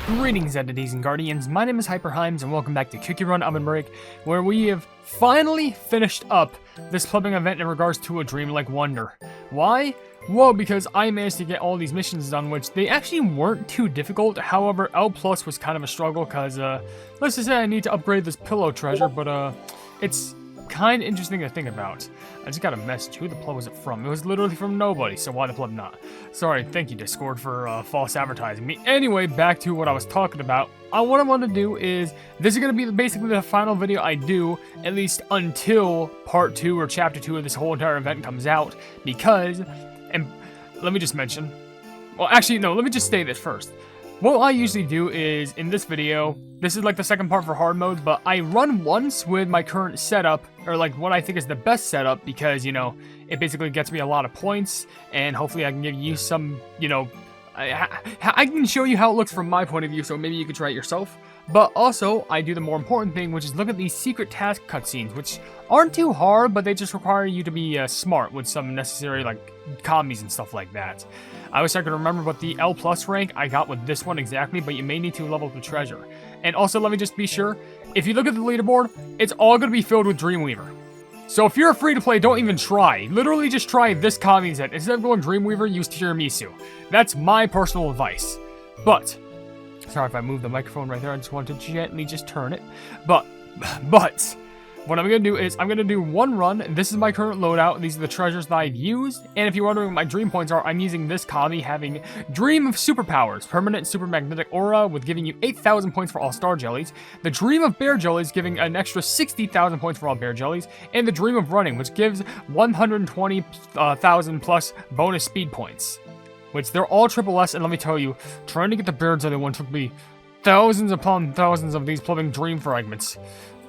Greetings, entities and guardians. My name is HyperHimes, and welcome back to Cookie Run OvenBreak, where we have finally finished up this clubbing event in regards to a Dreamlike wonder. Why? Well, because I managed to get all these missions done, which they actually weren't too difficult. However, L Plus was kind of a struggle, because, let's just say I need to upgrade this pillow treasure, but, it's kind of interesting to think about. I just got a message. Who the plug was it from? It was literally from nobody, so why the plug not? Sorry, thank you, Discord, for false advertising me. Anyway, back to what I was talking about. What I want to do is, this is going to be basically the final video I do, at least until part 2 or chapter 2 of this whole entire event comes out, because, and let me just mention, well, actually, no, let me just say this first. What I usually do is, in this video, this is like the second part for hard mode, but I run once with my current setup, or like what I think is the best setup, because, you know, it basically gets me a lot of points, and hopefully I can give you some, you know, I can show you how it looks from my point of view, so maybe you can try it yourself. But also, I do the more important thing, which is look at these secret task cutscenes, which aren't too hard, but they just require you to be smart with some necessary, like, combis and stuff like that. I wish I could remember what the L plus rank I got with this one exactly, but you may need to level up the treasure. And also, let me just be sure, if you look at the leaderboard, it's all going to be filled with Dreamweaver. So if you're free to play, don't even try. Literally just try this combi set. Instead of going Dreamweaver, use Tiramisu. That's my personal advice. But, sorry if I moved the microphone right there, I just wanted to gently just turn it. But, what I'm going to do is, I'm going to do one run. This is my current loadout. These are the treasures that I've used. And if you're wondering what my dream points are, I'm using this combi having Dream of Superpowers, Permanent Super Magnetic Aura, with giving you 8,000 points for all Star Jellies. The Dream of Bear Jellies, giving an extra 60,000 points for all Bear Jellies. And the Dream of Running, which gives 120,000 plus bonus speed points. Which they're all triple S, and let me tell you, trying to get the Bear Jelly one took me thousands upon thousands of these plumbing dream fragments.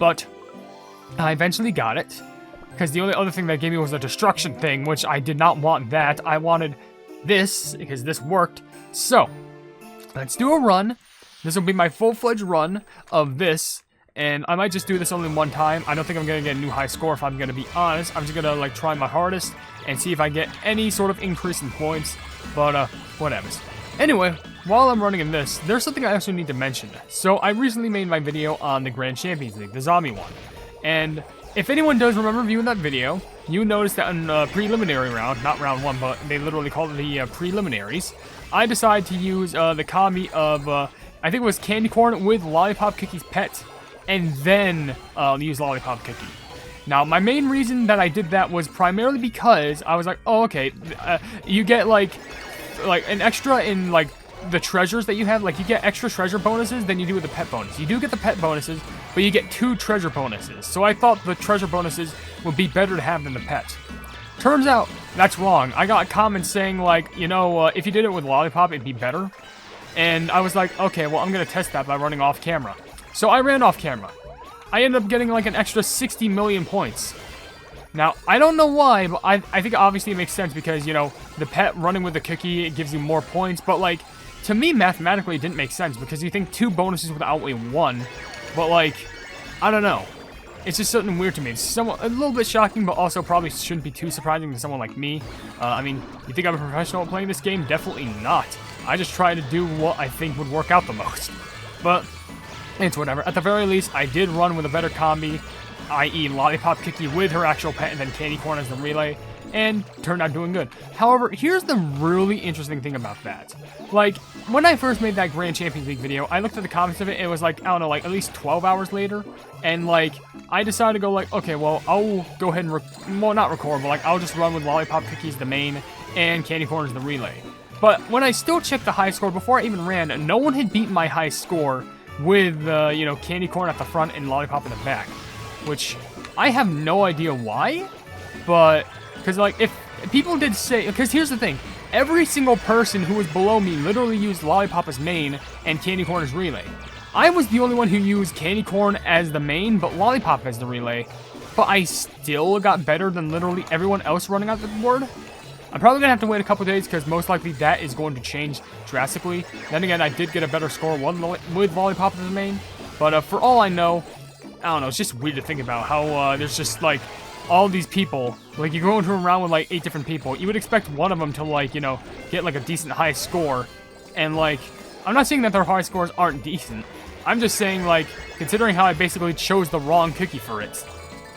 But I eventually got it, because the only other thing that gave me was a destruction thing, which I did not want that. I wanted this, because this worked. So, let's do a run. This will be my full-fledged run of this, and I might just do this only one time. I don't think I'm going to get a new high score, if I'm going to be honest. I'm just going to, like, try my hardest and see if I get any sort of increase in points, but, whatever. Anyway, while I'm running in this, there's something I also need to mention. So, I recently made my video on the Grand Champions League, the zombie one. And if anyone does remember viewing that video, you noticed that in the preliminary round, not round 1, but they literally called it the preliminaries, I decided to use the combi of, I think it was Candy Corn with Lollipop Cookie's pet, and then use Lollipop Cookie. Now, my main reason that I did that was primarily because I was like, oh, okay, you get, like an extra in, like, the treasures that you have, like, you get extra treasure bonuses than you do with the pet bonus. You do get the pet bonuses, but you get 2 treasure bonuses. So I thought the treasure bonuses would be better to have than the pet. Turns out, that's wrong. I got comments saying, like, you know, if you did it with Lollipop, it'd be better. And I was like, okay, well, I'm gonna test that by running off camera. So I ran off camera. I ended up getting, like, an extra 60 million points. Now, I don't know why, but I think obviously it makes sense because, you know, the pet running with the cookie, it gives you more points, but, like, to me, mathematically, it didn't make sense, because you think 2 bonuses would outweigh 1, but, like, I don't know. It's just something weird to me. It's somewhat, a little bit shocking, but also probably shouldn't be too surprising to someone like me. I mean, you think I'm a professional at playing this game? Definitely not. I just try to do what I think would work out the most. But it's whatever. At the very least, I did run with a better combi, i.e. Lollipop Cookie with her actual pet and then Candy Corn as the relay, and turned out doing good. However, here's the really interesting thing about that. Like, when I first made that Grand Champions League video, I looked at the comments of it, it was like, I don't know, like, at least 12 hours later, and, like, I decided to go, like, okay, well, I'll go ahead and, well, not record, but, like, I'll just run with Lollipop Cookies the main, and Candy Corn as the relay. But when I still checked the high score before I even ran, no one had beaten my high score with, you know, Candy Corn at the front and Lollipop in the back, which I have no idea why, but because, like, if people did say, because here's the thing, every single person who was below me literally used Lollipop as main and Candy Corn as relay. I was the only one who used Candy Corn as the main, but Lollipop as the relay, but I still got better than literally everyone else running out the board. I'm probably going to have to wait a couple days, because most likely that is going to change drastically. Then again, I did get a better score with Lollipop as the main, but for all I know, I don't know, it's just weird to think about how there's just, like, all these people, like, you go into a round with, like, 8 different people, you would expect one of them to, like, you know, get, like, a decent high score, and, like, I'm not saying that their high scores aren't decent. I'm just saying, like, considering how I basically chose the wrong cookie for it.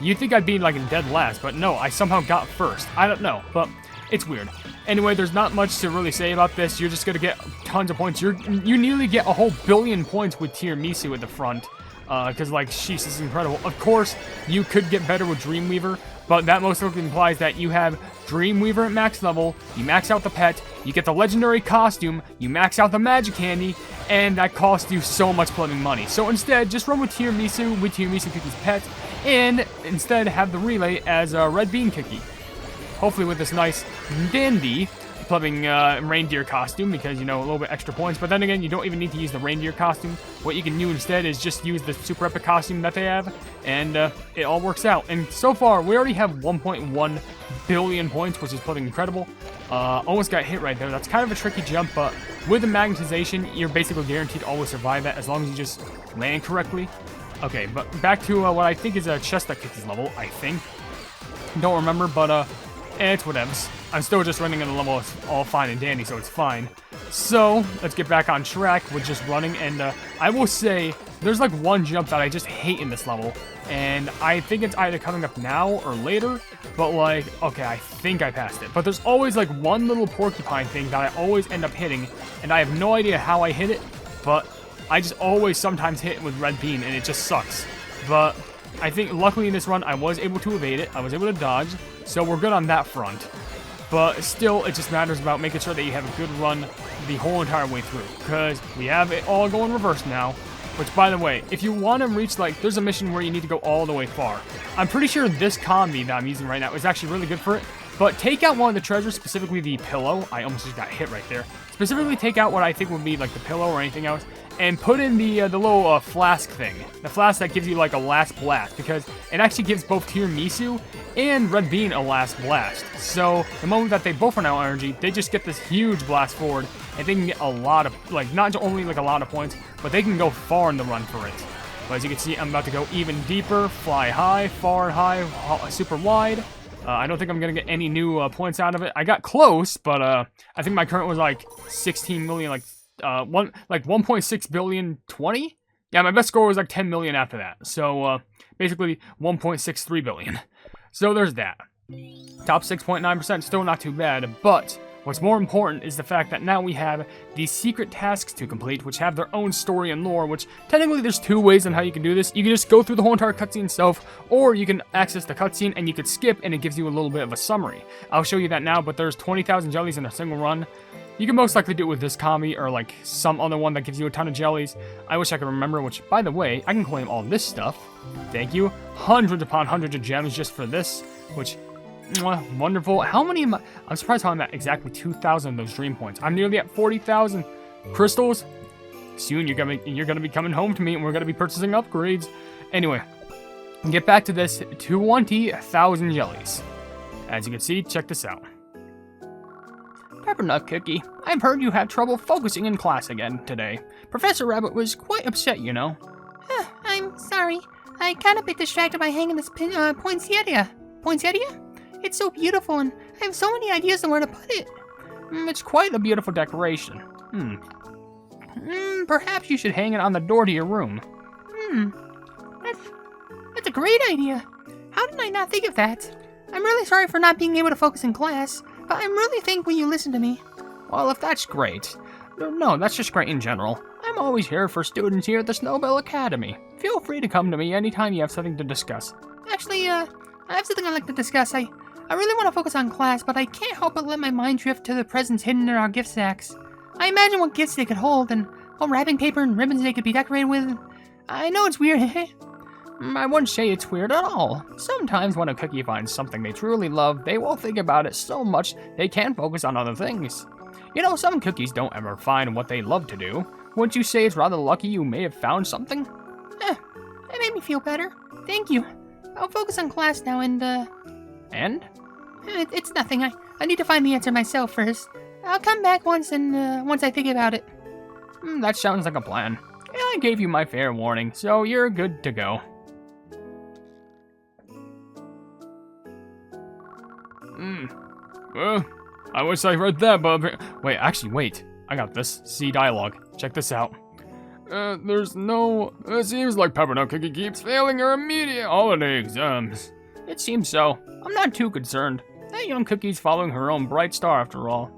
You'd think I'd be, like, in dead last, but no, I somehow got first. I don't know, but it's weird. Anyway, there's not much to really say about this. You're just gonna get tons of points. You nearly get a whole billion points with Tiramisu at the front. Because, like, sheesh, this is incredible. Of course, you could get better with Dreamweaver, but that most likely implies that you have Dreamweaver at max level, you max out the pet, you get the legendary costume, you max out the magic candy, and that costs you so much plumbing money. So instead, just run with Tiramisu Cookie's pet, and instead have the relay as a red bean cookie. Hopefully with this nice dandy plumbing reindeer costume, because, you know, a little bit extra points. But then again, you don't even need to use the reindeer costume. What you can do instead is just use the super epic costume that they have, and it all works out. And so far, we already have 1.1 billion points, which is plumbing incredible. Almost got hit right there. That's kind of a tricky jump, but with the magnetization, you're basically guaranteed to always survive that as long as you just land correctly. Okay, but back to what I think is a Chestnut Cookies level, I think. Don't remember, but it's whatevs. I'm still just running in the level, it's all fine and dandy, so it's fine. So, let's get back on track with just running, and I will say, there's like one jump that I just hate in this level, and I think it's either coming up now or later, but like, okay, I think I passed it. But there's always like one little porcupine thing that I always end up hitting, and I have no idea how I hit it, but I just always sometimes hit it with red bean, and it just sucks. But I think luckily in this run, I was able to evade it, I was able to dodge, so we're good on that front. But still, it just matters about making sure that you have a good run the whole entire way through, because we have it all going reverse now. Which, by the way, if you want to reach, like, there's a mission where you need to go all the way far. I'm pretty sure this combi that I'm using right now is actually really good for it, but take out one of the treasures, specifically the pillow. I almost just got hit right there. Specifically take out what I think would be, like, the pillow or anything else, and put in the little flask thing. The flask that gives you, like, a last blast, because it actually gives both Tiramisu and Red Bean a last blast. So, the moment that they both run out of energy, they just get this huge blast forward, and they can get a lot of, like, not only, like, a lot of points, but they can go far in the run for it. But as you can see, I'm about to go even deeper, fly high, far and high, super wide. I don't think I'm going to get any new points out of it. I got close, but I think my current was, like, 16 million, like 1.6 billion 20. Yeah, my best score was like 10 million after that. So basically 1.63 billion. So there's that. Top 6.9%, still not too bad, but what's more important is the fact that now we have these secret tasks to complete, which have their own story and lore, which technically there's two ways on how you can do this. You can just go through the whole entire cutscene itself, or you can access the cutscene and you could skip and it gives you a little bit of a summary. I'll show you that now, but there's 20,000 jellies in a single run. You can most likely do it with this combi or like some other one that gives you a ton of jellies. I wish I could remember, which, by the way, I can claim all this stuff. Thank you. Hundreds upon hundreds of gems just for this, which, wonderful. How many am I? I'm surprised how I'm at exactly 2,000 of those dream points. I'm nearly at 40,000 crystals. Soon you're gonna be coming home to me and we're gonna be purchasing upgrades. Anyway, get back to this 20,000 jellies. As you can see, check this out. Peppernut Cookie, I've heard you have trouble focusing in class again today. Professor Rabbit was quite upset, you know. I'm sorry. I got a bit distracted by hanging this poinsettia. Poinsettia? It's so beautiful and I have so many ideas on where to put it. It's quite a beautiful decoration. Perhaps you should hang it on the door to your room. That's a great idea. How did I not think of that? I'm really sorry for not being able to focus in class, but I'm really thankful you listened to me. Well, if that's great. No, that's just great in general. I'm always here for students here at the Snowbell Academy. Feel free to come to me anytime you have something to discuss. Actually, I have something I'd like to discuss. I really want to focus on class, but I can't help but let my mind drift to the presents hidden in our gift sacks. I imagine what gifts they could hold, and what wrapping paper and ribbons they could be decorated with. I know it's weird. I wouldn't say it's weird at all. Sometimes when a cookie finds something they truly love, they will think about it so much they can't focus on other things. You know, some cookies don't ever find what they love to do. Wouldn't you say it's rather lucky you may have found something? That made me feel better. Thank you. I'll focus on class now and, And? It's nothing. I need to find the answer myself first. I'll come back once I think about it. That sounds like a plan. Yeah, I gave you my fair warning, so you're good to go. I wish I read that, but... Wait. I got this. See dialogue. Check this out. It seems like Peppernut Cookie keeps failing her immediate holiday exams. It seems so. I'm not too concerned. That young cookie's following her own bright star after all.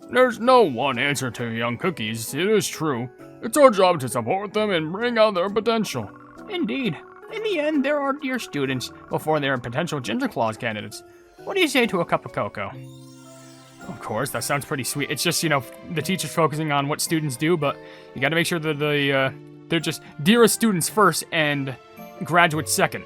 There's no one answer to young cookies, it is true. It's our job to support them and bring out their potential. Indeed. In the end, there are dear students before they are potential Ginger Claws candidates. What do you say to a cup of cocoa? Of course, that sounds pretty sweet. It's just, the teacher's focusing on what students do, but you gotta make sure that they're just dearest students first and graduates second.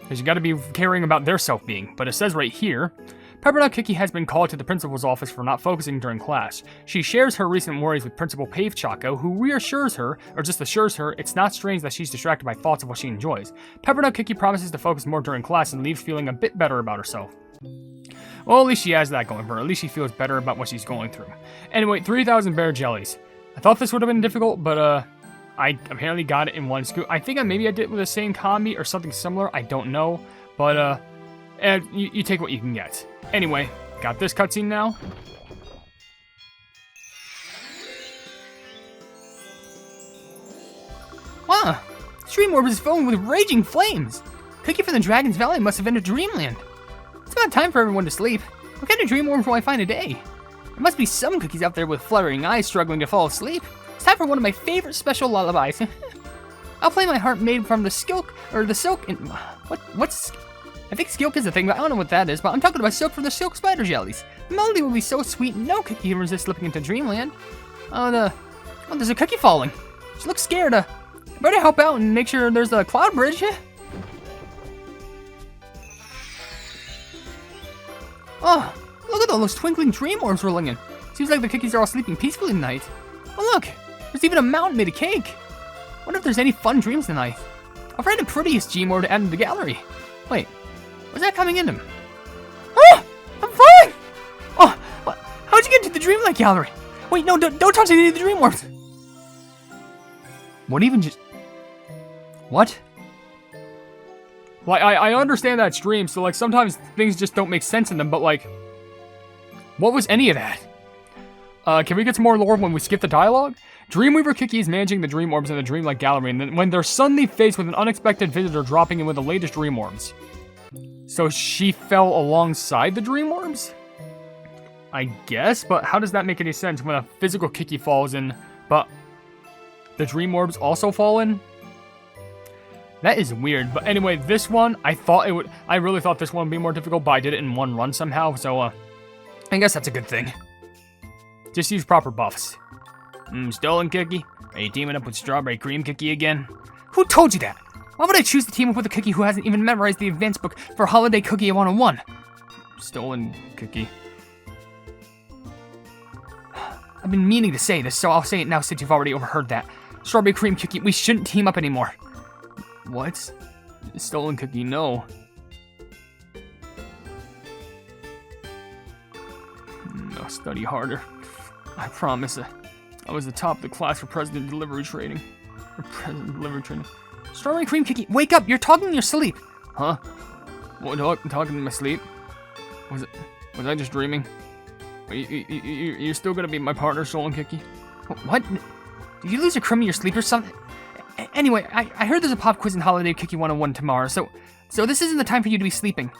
Because you gotta be caring about their self-being. But it says right here, Peppernut Cookie has been called to the principal's office for not focusing during class. She shares her recent worries with Principal Pave Choco, who reassures her, or just assures her, it's not strange that she's distracted by thoughts of what she enjoys. Peppernut Cookie promises to focus more during class and leaves feeling a bit better about herself. Well, at least she has that going for her. At least she feels better about what she's going through. Anyway, 3,000 bear jellies. I thought this would have been difficult, but I apparently got it in one scoop. I think maybe I did it with the same combi or something similar. I don't know, but you take what you can get. Anyway, got this cutscene now. Wow, Dreamweaver is filling with raging flames. Cookie from the Dragon's Valley must have been a dreamland. It's about time for everyone to sleep. What kind of dreamworms will I find today? There must be some cookies out there with fluttering eyes struggling to fall asleep. It's time for one of my favorite special lullabies. I'll play my heart made from the silk, and what's... I think silk is a thing, but I don't know what that is, but I'm talking about silk from the silk spider jellies. The melody will be so sweet, no cookie can resist slipping into dreamland. Oh, there's a cookie falling. She looks scared. I better help out and make sure there's a cloud bridge. Oh, look at all those twinkling dream orbs rolling in. Seems like the cookies are all sleeping peacefully tonight. Oh look, there's even a mountain made of cake. Wonder if there's any fun dreams tonight. I'll find the prettiest dream orb to add to the gallery. Wait, was that coming in him? Oh, I'm falling! Oh, how'd you get to the Dreamlight Gallery? Wait, no, don't touch any of the dream orbs. What even just... What? Like, I understand that dream, so, sometimes things just don't make sense in them, but, what was any of that? Can we get some more lore when we skip the dialogue? Dreamweaver Cookie is managing the dream orbs in the Dreamlight Gallery, and then when they're suddenly faced with an unexpected visitor dropping in with the latest dream orbs. So she fell alongside the dream orbs? I guess, but how does that make any sense when a physical cookie falls in, but the dream orbs also fall in? That is weird, but anyway, this one, I really thought this one would be more difficult, but I did it in one run somehow, so, I guess that's a good thing. Just use proper buffs. Stolen Cookie? Are you teaming up with Strawberry Cream Cookie again? Who told you that? Why would I choose to team up with a cookie who hasn't even memorized the advanced book for Holiday Cookie 101? Stolen Cookie. I've been meaning to say this, so I'll say it now since you've already overheard that. Strawberry Cream Cookie, we shouldn't team up anymore. What? Stolen Cookie, no. I'll study harder. I promise. I was the top of the class for President Delivery Training. Strawberry Cream Cookie, wake up! You're talking in your sleep! Huh? What, talking in my sleep? Was I just dreaming? You're still gonna be my partner, Stolen Cookie? What? Did you lose your crumb in your sleep or something? Anyway, I heard there's a pop quiz in Holiday Cookie 101 tomorrow, so this isn't the time for you to be sleeping.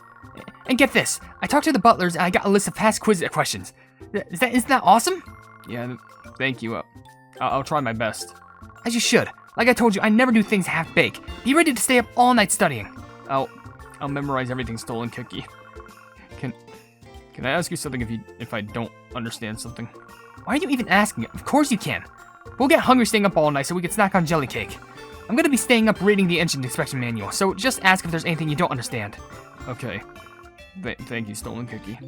And get this, I talked to the butlers and I got a list of past quiz questions. Isn't that awesome? Yeah, thank you. I'll try my best. As you should. Like I told you, I never do things half-baked. Be ready to stay up all night studying. I'll memorize everything, Stolen Cookie. Can I ask you something if I don't understand something? Why are you even asking it? Of course you can. We'll get hungry staying up all night so we can snack on jelly cake. I'm gonna be staying up reading the engine inspection manual, so just ask if there's anything you don't understand. Okay. Thank you, Stolen Cookie.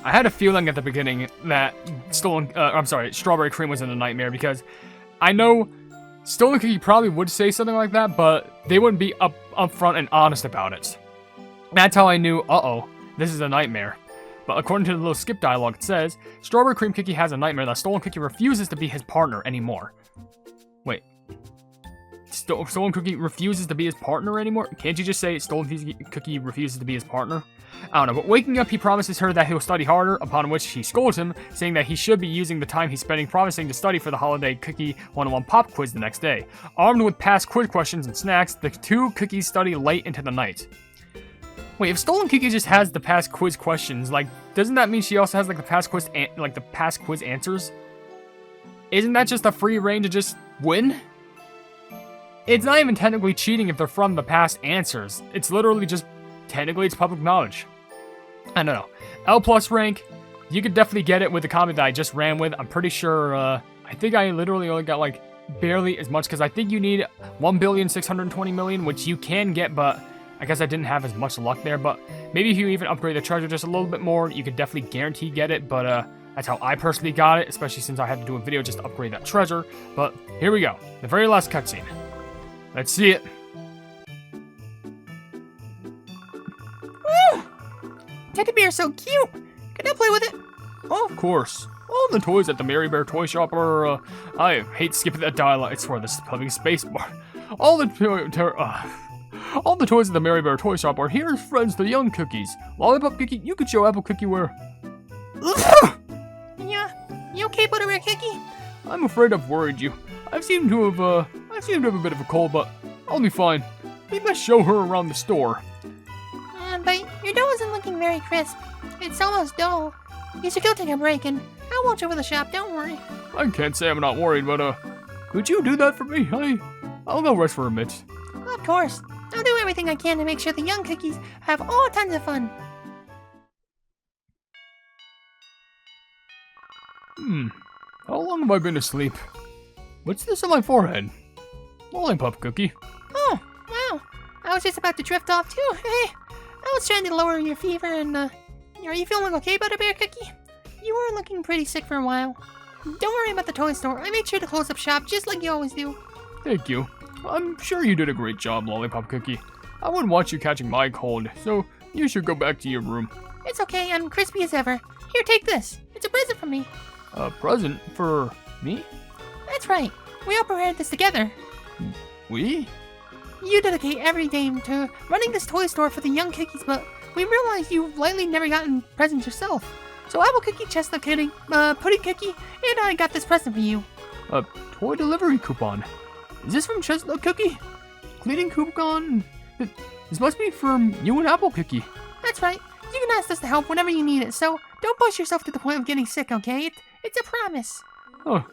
I had a feeling at the beginning that Strawberry Cream was in a nightmare because I know Stolen Cookie probably would say something like that, but they wouldn't be upfront and honest about it. That's how I knew, this is a nightmare. But according to the little skip dialogue, it says, Strawberry Cream Cookie has a nightmare that Stolen Cookie refuses to be his partner anymore. Wait. Stolen Cookie refuses to be his partner anymore? Can't you just say Stolen Cookie refuses to be his partner? I don't know, but waking up, he promises her that he'll study harder, upon which she scolds him, saying that he should be using the time he's spending promising to study for the holiday Cookie 101 pop quiz the next day. Armed with past quiz questions and snacks, the two cookies study late into the night. Wait, if Stolen Cookie just has the past quiz questions, like, doesn't that mean she also has, like, the past quiz answers? Isn't that just a free reign to just win? It's not even technically cheating if they're from the past answers. It's literally just, technically it's public knowledge. I don't know. L+ rank, you could definitely get it with the comment that I just ran with. I'm pretty sure, I think I literally only got, like, barely as much, because I think you need 1,620,000,000, which you can get, but I guess I didn't have as much luck there. But maybe if you even upgrade the treasure just a little bit more, you could definitely guarantee get it, but, that's how I personally got it, especially since I had to do a video just to upgrade that treasure. But here we go. The very last cutscene. Let's see it. Woo! Teddy bear's so cute. Can I play with it? Oh, of course. All the toys at the Merrybear Toy Shop are, I hate skipping that dialogue. I swear, this is having space bar. All the toys at the Merrybear Toy Shop are here as friends to young cookies. Lollipop Cookie, you could show Apple Cookie where... Yeah, you okay, Butterbear Cookie? I'm afraid I've worried you. I seem to have a bit of a cold, but I'll be fine. We must show her around the store. But your dough isn't looking very crisp. It's almost dull. You should go take a break, and I'll watch over the shop, don't worry. I can't say I'm not worried, but, could you do that for me? I'll go rest for a bit. Of course. I'll do everything I can to make sure the young cookies have all tons of fun. How long have I been asleep? What's this on my forehead? Lollipop Cookie. Oh, wow. I was just about to drift off too. Hey, I was trying to lower your fever and, are you feeling okay, Butterbear Cookie? You were looking pretty sick for a while. Don't worry about the toy store. I made sure to close up shop just like you always do. Thank you. I'm sure you did a great job, Lollipop Cookie. I wouldn't want you catching my cold, so you should go back to your room. It's okay, I'm crispy as ever. Here, take this. It's a present from me. A present for me? That's right. We all prepared this together. We? You dedicate every day to running this toy store for the young cookies, but we realized you've lately never gotten presents yourself. So Apple Cookie, Chestnut Pudding Cookie, and I got this present for you. A toy delivery coupon. Is this from Chestnut Cookie? Cleaning coupon? This must be from you and Apple Cookie. That's right. You can ask us to help whenever you need it, so don't push yourself to the point of getting sick, okay? It's a promise. Oh,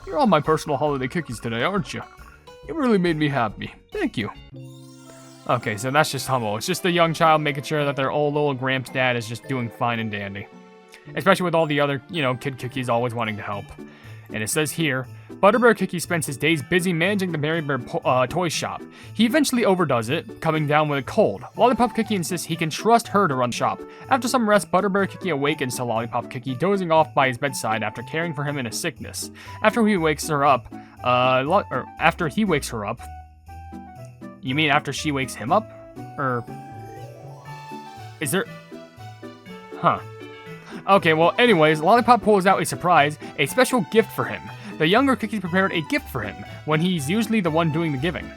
you're all my personal holiday cookies today, aren't you? You really made me happy. Thank you. Okay, so that's just humble. It's just a young child making sure that their old little Gramps dad is just doing fine and dandy. Especially with all the other, kid cookies always wanting to help. And it says here, Butterbear Cookie spends his days busy managing the Merrybear Toy Shop. He eventually overdoes it, coming down with a cold. Lollipop Cookie insists he can trust her to run the shop. After some rest, Butterbear Cookie awakens to Lollipop Cookie dozing off by his bedside after caring for him in his sickness. After he wakes her up, after he wakes her up... You mean after she wakes him up? Or... Is there... Huh. Okay, well, anyways, Lollipop pulls out a surprise, a special gift for him. The younger cookies prepared a gift for him, when he's usually the one doing the giving.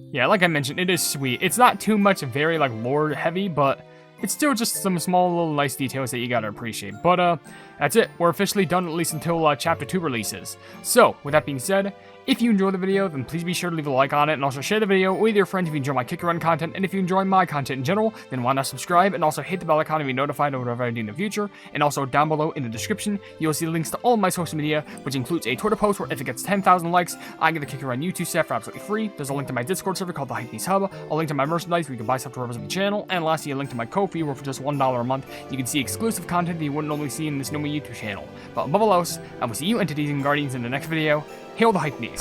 Yeah, like I mentioned, it is sweet. It's not too much very, lore heavy, but it's still just some small little nice details that you gotta appreciate. But, that's it. We're officially done, at least until, Chapter 2 releases. So, with that being said, if you enjoyed the video, then please be sure to leave a like on it, and also share the video with your friends if you enjoy my Cookie Run content, and if you enjoy my content in general, then why not subscribe, and also hit the bell icon to be notified of whatever I do in the future, and also down below in the description, you'll see links to all of my social media, which includes a Twitter post where if it gets 10,000 likes, I get the Cookie Run YouTube set for absolutely free. There's a link to my Discord server called the Hypenese Hub, a link to my merchandise where you can buy stuff to represent the channel, and lastly, a link to my Ko-fi where for just $1 a month, you can see exclusive content that you wouldn't normally see in this normal YouTube channel. But above all else, I will see you entities and guardians in the next video. Hail the Hypenese.